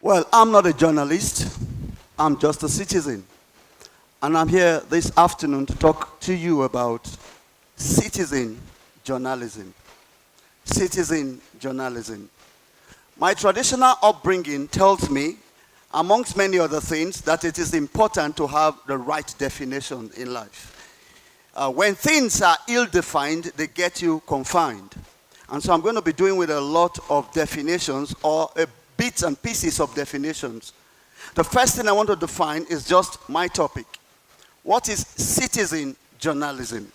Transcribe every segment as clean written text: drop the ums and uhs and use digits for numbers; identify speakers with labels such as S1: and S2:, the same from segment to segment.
S1: Well, I'm not a journalist. I'm just a citizen. And I'm here this afternoon to talk to you about citizen journalism. Citizen journalism. My traditional upbringing tells me, amongst many other things, that it is important to have the right definition in life. When things are ill-defined, they get you confined. And so I'm going to be doing with a lot of definitions or bits and pieces of definitions. The first thing I want to define is just my topic. What is citizen journalism?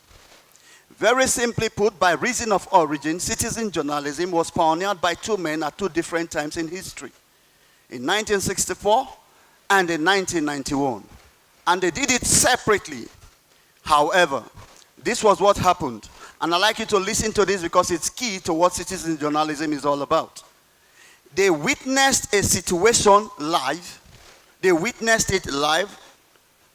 S1: Very simply put, by reason of origin, citizen journalism was pioneered by two men at two different times in history. In 1964 and in 1991. And they did it separately. However, this was what happened. And I'd like you to listen to this because it's key to what citizen journalism is all about. They witnessed a situation live. They witnessed it live.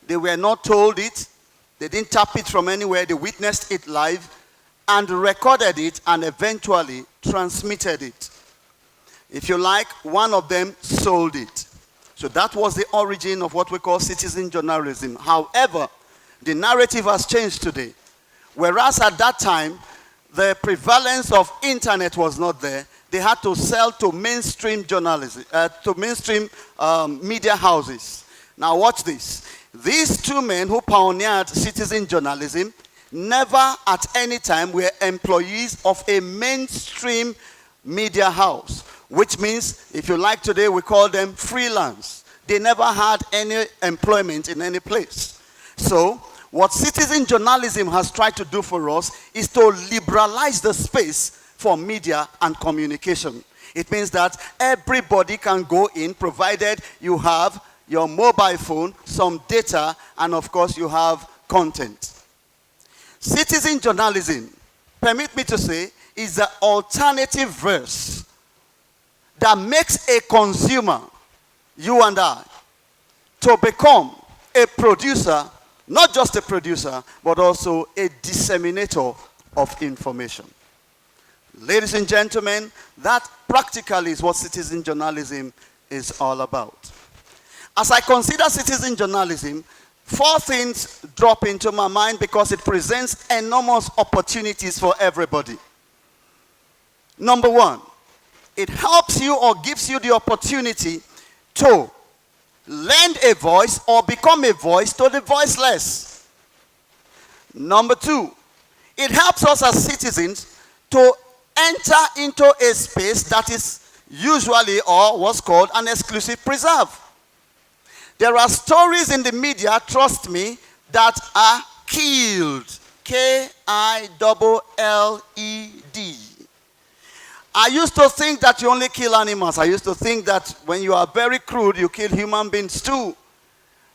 S1: They were not told it. They didn't tap it from anywhere. They witnessed it live and recorded it and eventually transmitted it. If you like, one of them sold it. So that was the origin of what we call citizen journalism. However, the narrative has changed today. Whereas at that time, the prevalence of internet was not there, they had to sell to mainstream journalism, to mainstream media houses. Now watch this. These two men who pioneered citizen journalism never at any time were employees of a mainstream media house, which means, if you like today, we call them freelance. They never had any employment in any place. So, what citizen journalism has tried to do for us is to liberalize the space for media and communication. It means that everybody can go in, provided you have your mobile phone, some data, and of course you have content. Citizen journalism, permit me to say, is the alternative verse that makes a consumer, you and I, to become a producer, not just a producer, but also a disseminator of information. Ladies and gentlemen, that practically is what citizen journalism is all about. As I consider citizen journalism, four things drop into my mind because it presents enormous opportunities for everybody. Number one, it helps you or gives you the opportunity to lend a voice or become a voice to the voiceless. Number two, it helps us as citizens to enter into a space that is usually or what's called an exclusive preserve. There are stories in the media, trust me, that are killed. K-I-L-L-E-D. I used to think that you only kill animals. I used to think that when you are very crude, you kill human beings too.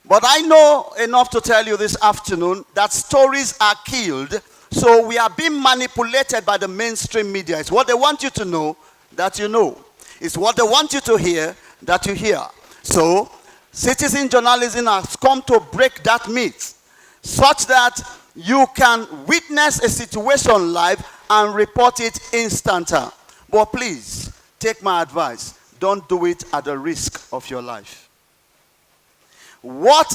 S1: But I know enough to tell you this afternoon that stories are killed. So we are being manipulated by the mainstream media. It's what they want you to know that you know. It's what they want you to hear that you hear. So citizen journalism has come to break that myth such that you can witness a situation live and report it instanter. But please, take my advice. Don't do it at the risk of your life. What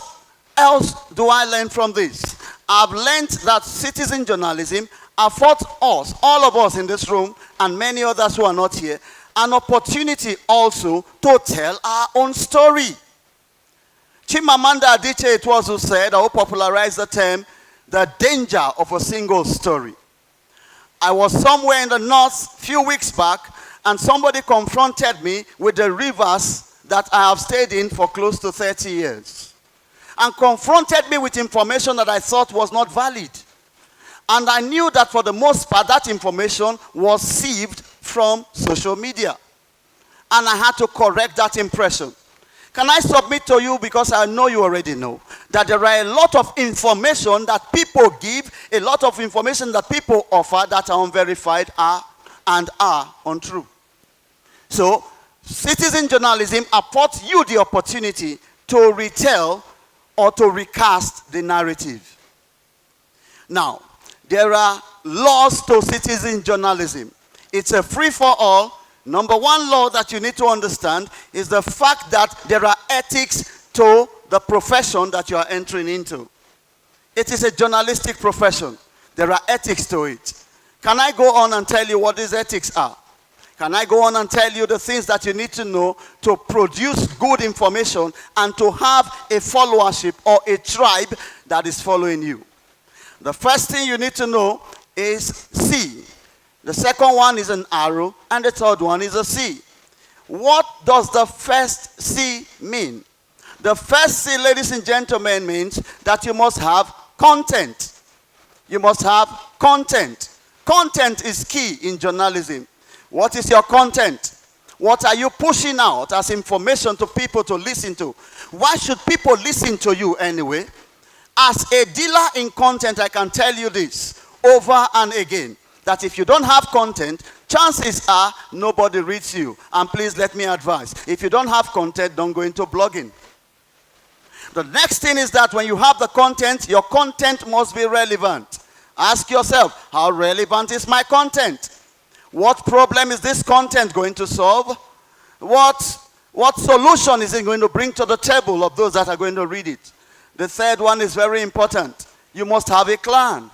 S1: else do I learn from this? I've learned that citizen journalism affords us, all of us in this room, and many others who are not here, an opportunity also to tell our own story. Chimamanda Adichie, it was who said, I will popularize the term, the danger of a single story. I was somewhere in the north a few weeks back, and somebody confronted me with the rivers that I have stayed in for close to 30 years. And confronted me with information that I thought was not valid. And I knew that for the most part, that information was sieved from social media. And I had to correct that impression. Can I submit to you, because I know you already know, that there are a lot of information that people give, a lot of information that people offer that are unverified and are untrue. So, citizen journalism affords you the opportunity to retell or to recast the narrative. Now, there are laws to citizen journalism. It's a free-for-all. Number one law that you need to understand is the fact that there are ethics to the profession that you are entering into. It is a journalistic profession. There are ethics to it. Can I go on and tell you what these ethics are? Can I go on and tell you the things that you need to know to produce good information and to have a followership or a tribe that is following you? The first thing you need to know is C. The second one is an arrow, and the third one is a C. What does the first C mean? The first C, ladies and gentlemen, means that you must have content. You must have content. Content is key in journalism. What is your content? What are you pushing out as information to people to listen to? Why should people listen to you anyway? As a dealer in content, I can tell you this over and again, that if you don't have content, chances are nobody reads you. And please let me advise, if you don't have content, don't go into blogging. The next thing is that when you have the content, your content must be relevant. Ask yourself, how relevant is my content? What problem is this content going to solve? What solution is it going to bring to the table of those that are going to read it? The third one is very important. You must have a clan.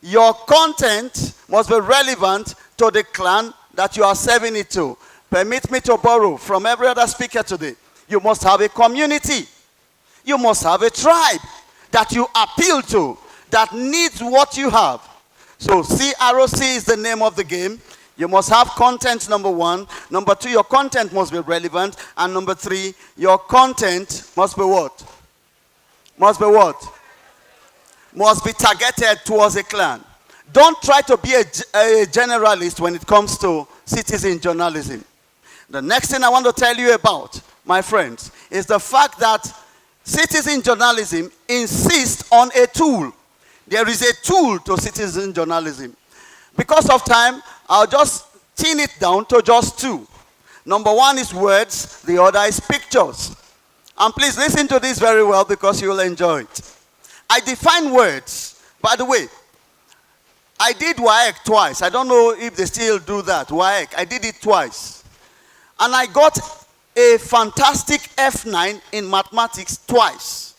S1: Your content must be relevant to the clan that you are serving it to. Permit me to borrow from every other speaker today. You must have a community. You must have a tribe that you appeal to, that needs what you have. So CROC is the name of the game. You must have content, number one. Number two, your content must be relevant. And number three, your content must be what? Must be what? Must be targeted towards a clan. Don't try to be a generalist when it comes to citizen journalism. The next thing I want to tell you about, my friends, is the fact that citizen journalism insists on a tool. There is a tool to citizen journalism. Because of time, I'll just thin it down to just two. Number one is words, the other is pictures. And please listen to this very well because you will enjoy it. I define words. By the way, I did WAEC twice. I don't know if they still do that, WAEC. I did it twice. And I got a fantastic F9 in mathematics twice.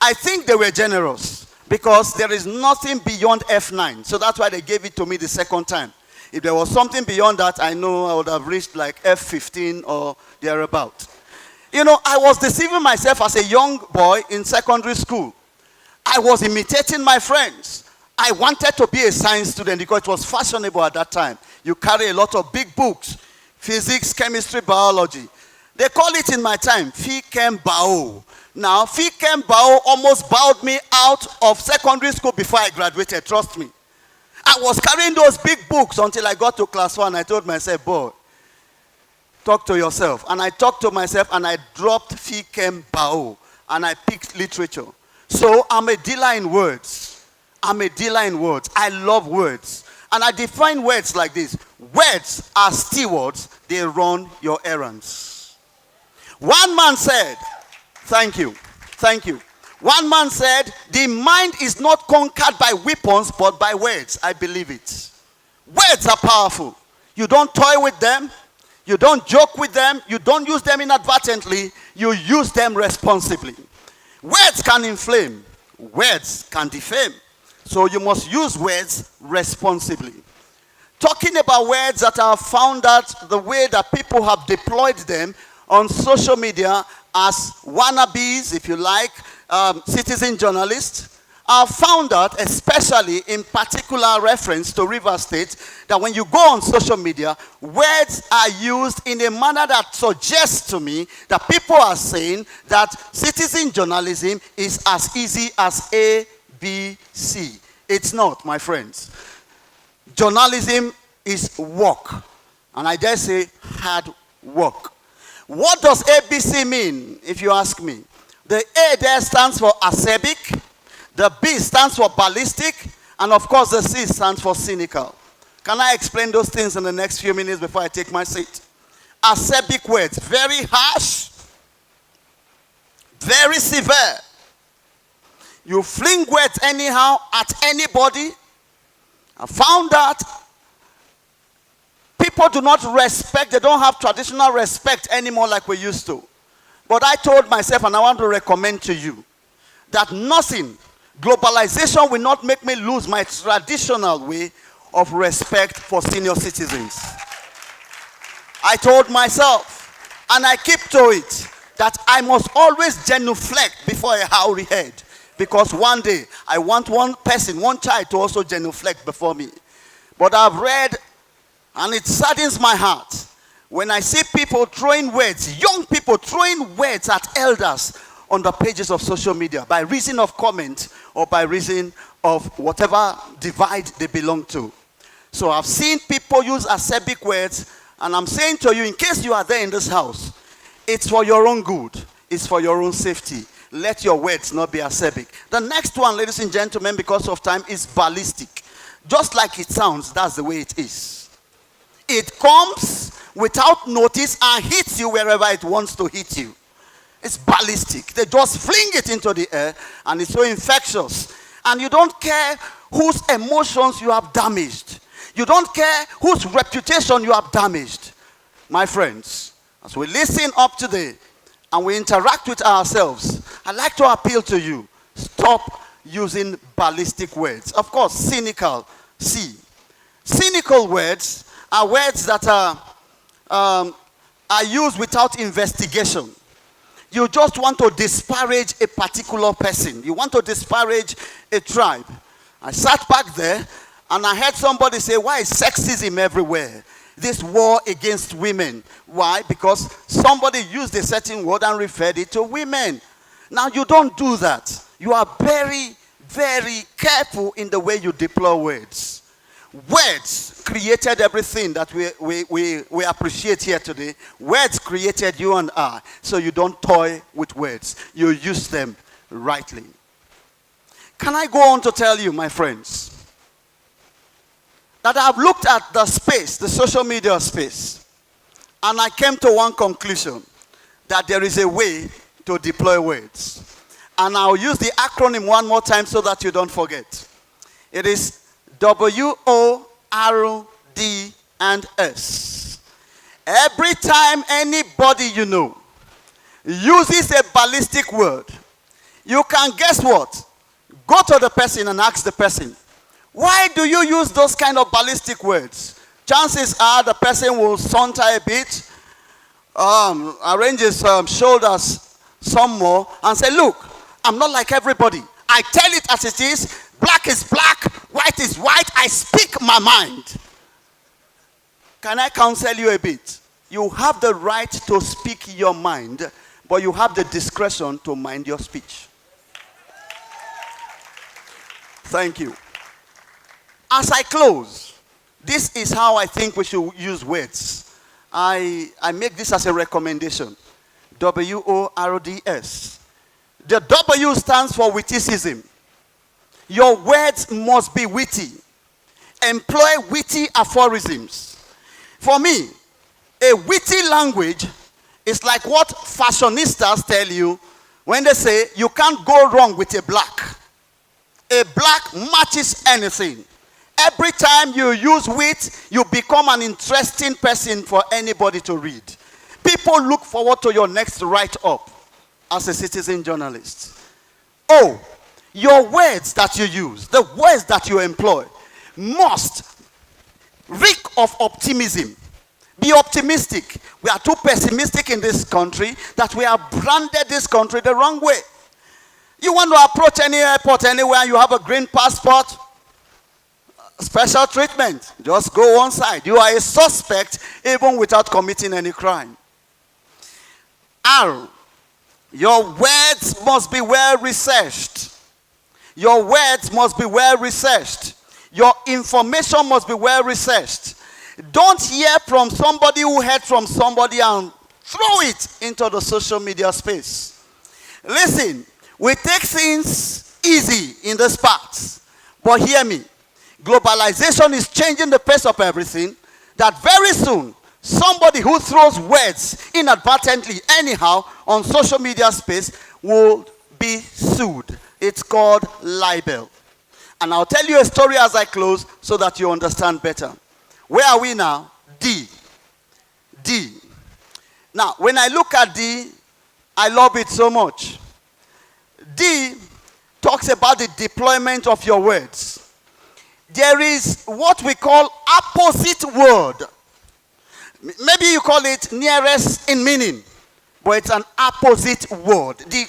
S1: I think they were generous because there is nothing beyond F9. So that's why they gave it to me the second time. If there was something beyond that, I know I would have reached like F15 or thereabout. You know, I was deceiving myself as a young boy in secondary school. I was imitating my friends. I wanted to be a science student because it was fashionable at that time. You carry a lot of big books, physics, chemistry, biology. They call it in my time, Phi Chem Bao. Now, Phi Chem Bao almost bowed me out of secondary school before I graduated, trust me. I was carrying those big books until I got to class 1. I told myself, boy, talk to yourself. And I talked to myself and I dropped Phi Chem Bao and I picked literature. So I'm a dealer in words. I'm a dealer in words. I love words. And I define words like this. Words are stewards. They run your errands. One man said, thank you. One man said, the mind is not conquered by weapons, but by words. I believe it. Words are powerful. You don't toy with them. You don't joke with them. You don't use them inadvertently. You use them responsibly. Words can inflame. Words can defame. So you must use words responsibly. Talking about words that are found out the way that people have deployed them on social media as wannabes, if you like, citizen journalists, are found out, especially in particular reference to Rivers State, that when you go on social media, words are used in a manner that suggests to me that people are saying that citizen journalism is as easy as A, B, C. It's not, my friends. Journalism is work, and I dare say hard work. What does ABC mean, if you ask me? The A there stands for acerbic, the B stands for ballistic, and of course the C stands for cynical. Can I explain those things in the next few minutes before I take my seat? Acerbic words, very harsh, very severe. You fling words anyhow at anybody. I found that people People do not respect, they don't have traditional respect anymore like we used to. But I told myself, and I want to recommend to you, that nothing, globalization will not make me lose my traditional way of respect for senior citizens. I told myself, and I keep to it, that I must always genuflect before a howry head. Because one day, I want one person, one child to also genuflect before me. But I've read, and it saddens my heart, when I see people throwing words, young people throwing words at elders on the pages of social media by reason of comment or by reason of whatever divide they belong to. So I've seen people use acerbic words, and I'm saying to you, in case you are there in this house, it's for your own good. It's for your own safety. Let your words not be acerbic. The next one, ladies and gentlemen, because of time, is ballistic. Just like it sounds, that's the way it is. It comes without notice and hits you wherever it wants to hit you. It's ballistic. They just fling it into the air, and it's so infectious. And you don't care whose emotions you have damaged. You don't care whose reputation you have damaged. My friends, as we listen up today and we interact with ourselves, I'd like to appeal to you. Stop using ballistic words. Of course, cynical. See, cynical words are words that are used without investigation. You just want to disparage a particular person. You want to disparage a tribe. I sat back there and I heard somebody say, why is sexism everywhere? This war against women. Why? Because somebody used a certain word and referred it to women. Now, you don't do that. You are very, very careful in the way you deploy words. Words created everything that we appreciate here today. Words created you and I. So you don't toy with words. You use them rightly. Can I go on to tell you, my friends, that I've looked at the space, the social media space, and I came to one conclusion, that there is a way to deploy words. And I'll use the acronym one more time so that you don't forget. It is WORD&S. Every time anybody you know uses a ballistic word, you can guess what? Go to the person and ask the person, why do you use those kind of ballistic words? Chances are the person will saunter a bit, arrange his shoulders some more, and say, look, I'm not like everybody. I tell it as it is. Black is black, white is white. I speak my mind. Can I counsel you a bit? You have the right to speak your mind, but you have the discretion to mind your speech. Thank you. As I close, this is how I think we should use words. I make this as a recommendation. WORDS. The W stands for witticism. Your words must be witty. Employ witty aphorisms. For me, a witty language is like what fashionistas tell you when they say you can't go wrong with a black. A black matches anything. Every time you use wit, you become an interesting person for anybody to read. People look forward to your next write-up as a citizen journalist. Oh, your words that you use, the words that you employ, must reek of optimism. Be optimistic. We are too pessimistic in this country that we have branded this country the wrong way. You want to approach any airport anywhere, you have a green passport, special treatment. Just go one side. You are a suspect even without committing any crime. R. Your words must be well researched. Your words must be well researched. Your information must be well researched. Don't hear from somebody who heard from somebody and throw it into the social media space. Listen, we take things easy in this part. But hear me. Globalization is changing the pace of everything. That very soon, somebody who throws words inadvertently anyhow on social media space will be sued. It's called libel. And I'll tell you a story as I close so that you understand better. Where are we now? D. D. Now, when I look at D, I love it so much. D talks about the deployment of your words. There is what we call opposite word. Maybe you call it nearest in meaning, but it's an opposite word. The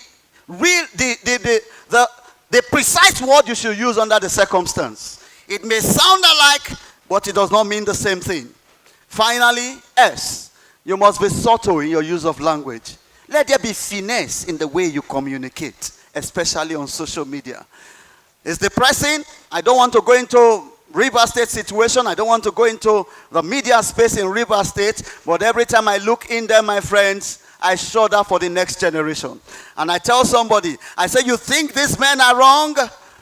S1: precise word you should use under the circumstance. It may sound alike, but it does not mean the same thing. Finally, S. You must be subtle in your use of language. Let there be finesse in the way you communicate, especially on social media. It's depressing. I don't want to go into River State situation. I don't want to go into the media space in River State. But every time I look in there, my friends, I shudder for the next generation. And I tell somebody, I say, you think these men are wrong?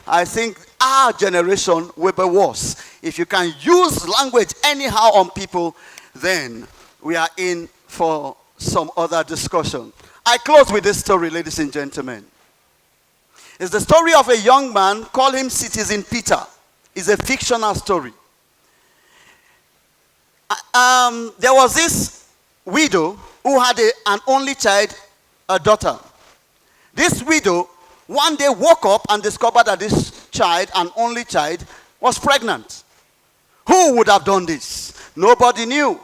S1: I think our generation will be worse. If you can use language anyhow on people, then we are in for some other discussion. I close with this story, ladies and gentlemen. It's the story of a young man, call him Citizen Peter. It's a fictional story. There was this widow who had an only child, a daughter. This widow one day woke up and discovered that this child, an only child, was pregnant. Who would have done this? Nobody knew.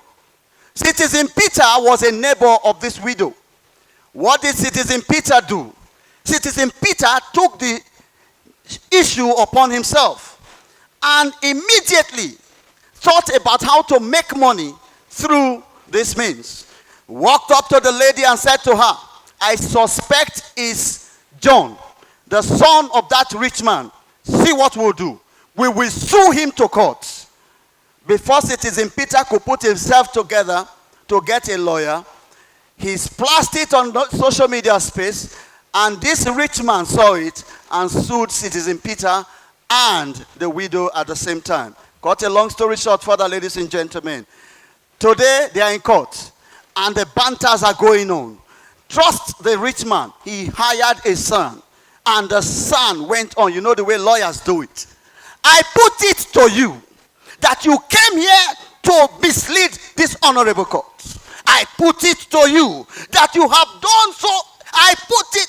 S1: Citizen Peter was a neighbor of this widow. What did Citizen Peter do? Citizen Peter took the issue upon himself and immediately thought about how to make money through this means. Walked up to the lady and said to her, I suspect it's John, the son of that rich man. See what we'll do. We will sue him to court. Before Citizen Peter could put himself together to get a lawyer, he splashed it on the social media space, and this rich man saw it and sued Citizen Peter and the widow at the same time. Cut a long story short further, ladies and gentlemen. Today, they are in court, and the banters are going on. Trust the rich man. He hired a son, and the son went on. You know the way lawyers do it. I put it to you that you came here to mislead this honorable court. I put it to you that you have done so. I put it.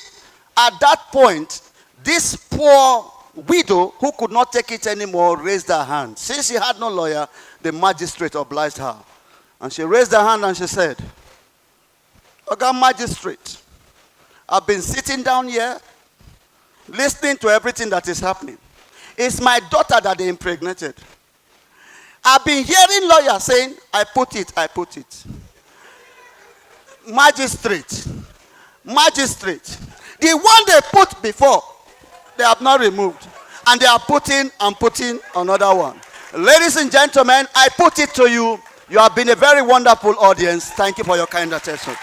S1: At that point, this poor widow who could not take it anymore raised her hand. Since she had no lawyer, the magistrate obliged her. And she raised her hand and she said, "Oga Magistrate, I've been sitting down here listening to everything that is happening. It's my daughter that they impregnated. I've been hearing lawyers saying, I put it. Magistrate, the one they put before, they have not removed. And they are putting another one. Ladies and gentlemen, I put it to you. You have been a very wonderful audience. Thank you for your kind attention.